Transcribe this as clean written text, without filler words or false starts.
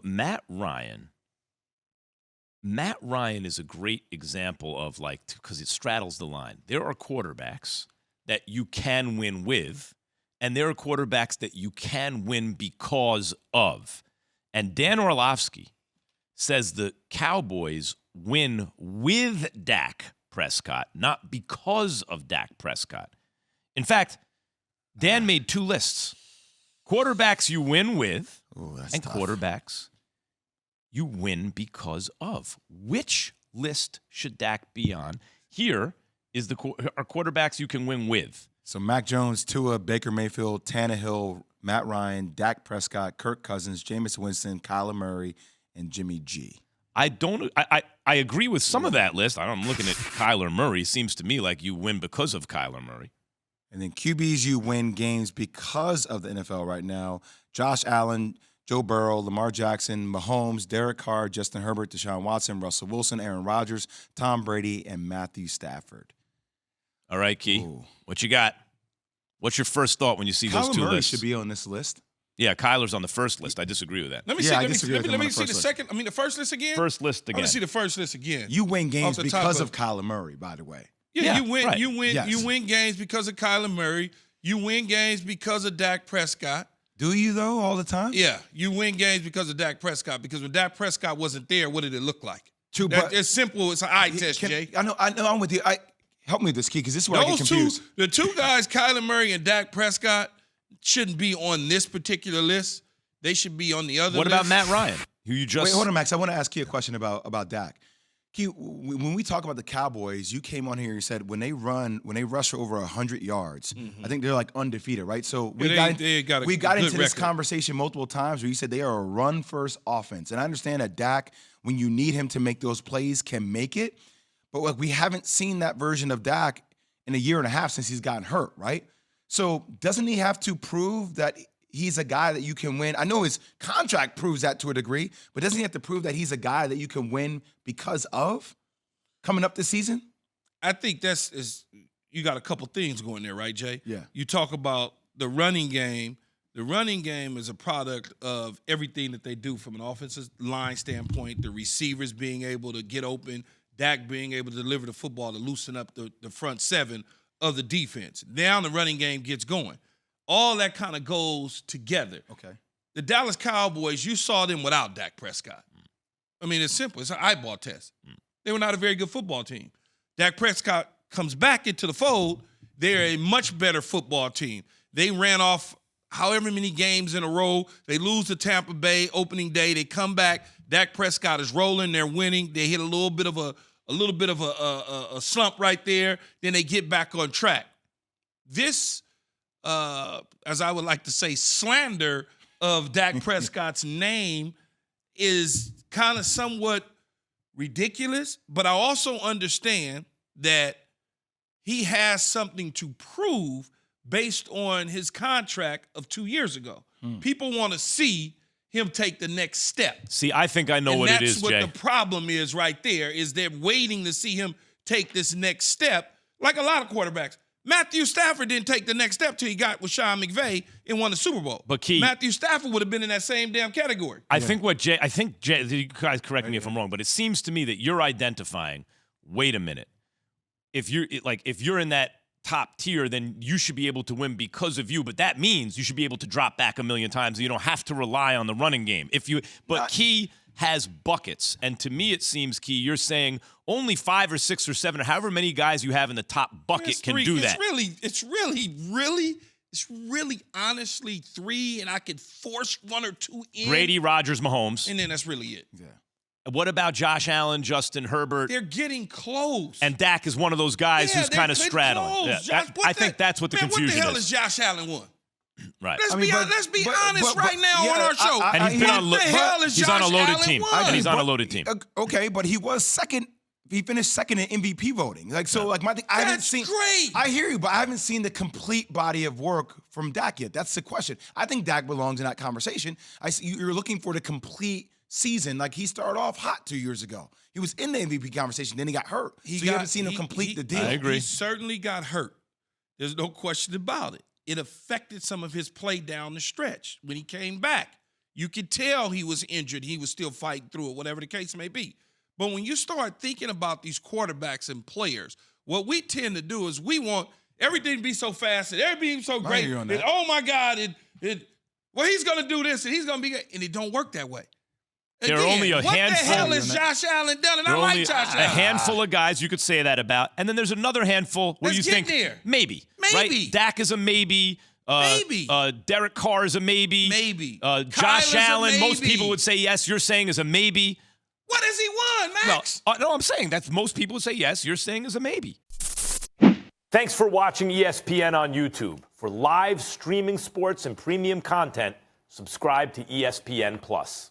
Matt Ryan is a great example of, like, because it straddles the line. There are quarterbacks that you can win with, and there are quarterbacks that you can win because of. And Dan Orlovsky says the Cowboys win with Dak Prescott, not because of Dak Prescott. In fact, Dan made two lists. Quarterbacks you win with, and tough. quarterbacks you win because of. Which list should Dak be on? Here is are quarterbacks you can win with. So Mac Jones, Tua, Baker Mayfield, Tannehill, Matt Ryan, Dak Prescott, Kirk Cousins, Jameis Winston, Kyler Murray, and Jimmy G. I agree with some of that list. I'm looking at Kyler Murray. Seems to me like you win because of Kyler Murray. And then QBs, you win games because of the NFL right now. Josh Allen, Joe Burrow, Lamar Jackson, Mahomes, Derek Carr, Justin Herbert, Deshaun Watson, Russell Wilson, Aaron Rodgers, Tom Brady, and Matthew Stafford. All right, Key. Ooh. What you got? What's your first thought when you see those two Kyler Murray lists? should be on this list. Yeah, Kyler's on the first list. I disagree with that. Let me Yeah, I see. disagree with him Let on me the see first the list. second. I mean, the first list again. First list I again. want to see the first list again. You win games Off the because top of Kyler Murray, by the way. Yeah, Yeah, you win. right. You win. Yes. You win games because of Kyler Murray. You win games because of Dak Prescott. Do you, though, all the time? Yeah, you win games because of Dak Prescott. Because when Dak Prescott wasn't there, what did it look like? True, That, but it's simple. It's an eye test, Jay. I know, I'm with you. Help me with this, Key, because this is where I get Those confused. the two guys, Kyler Murray and Dak Prescott, shouldn't be on this particular list. They should be on the other What list. about Matt Ryan, who you just... Wait, hold on, Max. I want to ask you a question about Dak. Key, when we talk about the Cowboys, you came on here and you said when they rush for over 100 yards, I think they're like undefeated, right? So we got into this conversation multiple times where you said they are a run-first offense. And I understand that Dak, when you need him to make those plays, can make it. But like, we haven't seen that version of Dak in a year and a half since he's gotten hurt, right? So doesn't he have to prove that he's a guy that you can win? I know his contract proves that to a degree, but doesn't he have to prove that he's a guy that you can win because of coming up this season? I think you got a couple things going there, right, Jay? Yeah. You talk about the running game. The running game is a product of everything that they do from an offensive line standpoint, the receivers being able to get open, Dak being able to deliver the football to loosen up the front seven of the defense. Now the running game gets going. All that kind of goes together. Okay. The Dallas Cowboys, you saw them without Dak Prescott. I mean, it's simple. It's an eyeball test. They were not a very good football team. Dak Prescott comes back into the fold. They're a much better football team. They ran off however many games in a row. They lose to Tampa Bay opening day. They come back. Dak Prescott is rolling. They're winning. They hit a little bit of a slump right there. Then they get back on track. This, as I would like to say, slander of Dak Prescott's name is kind of somewhat ridiculous, but I also understand that he has something to prove based on his contract of 2 years ago. People want to see him take the next step. See, I think I know what it is, Jay. That's what the problem is right there, is they're waiting to see him take this next step, like a lot of quarterbacks. Matthew Stafford didn't take the next step till he got with Sean McVay and won the Super Bowl. But Key, Matthew Stafford would have been in that same damn category. I think Jay, you guys correct me if I'm wrong, but it seems to me that you're identifying, wait a minute, if you're in that top tier, then you should be able to win because of you. But that means you should be able to drop back a million times. And you don't have to rely on the running game. Key has buckets, and to me it seems, Key, you're saying only 5 or 6 or 7 or however many guys you have in the top bucket can do that. It's really honestly 3, and I could force 1 or 2 in. Brady, Rodgers, Mahomes, and then that's really it. Yeah. What about Josh Allen, Justin Herbert? They're getting close. And Dak is one of those guys who's kind of straddling. Yeah, I think that's what the confusion is. What the hell is Josh Allen won? Right. Let's be honest right now on our show. And he's been on a loaded team. And he's on a loaded team. Okay, but he was second. He finished second in MVP voting. My thing, I haven't seen. Great. I hear you, but I haven't seen the complete body of work from Dak yet. That's the question. I think Dak belongs in that conversation. You're looking for the complete season. Like, he started off hot 2 years ago. He was in the MVP conversation, then he got hurt. You haven't seen him complete the deal. I agree. He certainly got hurt. There's no question about it. It affected some of his play down the stretch. When he came back, You could tell he was injured. He was still fighting through it, whatever the case may be. But when you start thinking about these quarterbacks and players, what we tend to do is we want everything to be so fast and everything so great. And, oh, my God, well, he's going to do this and he's going to be – and it don't work that way. There are only a handful. What the hell is Josh Allen done? And I like Josh Allen. A handful of guys you could say that about. And then there's another handful where you think maybe. Right? Dak is a maybe. Derek Carr is a maybe. Maybe. Josh Allen, most people would say yes. You're saying is a maybe. What has he won, Max? No, I'm saying that most people would say yes. You're saying is a maybe. Thanks for watching ESPN on YouTube. For live streaming sports and premium content, subscribe to ESPN+.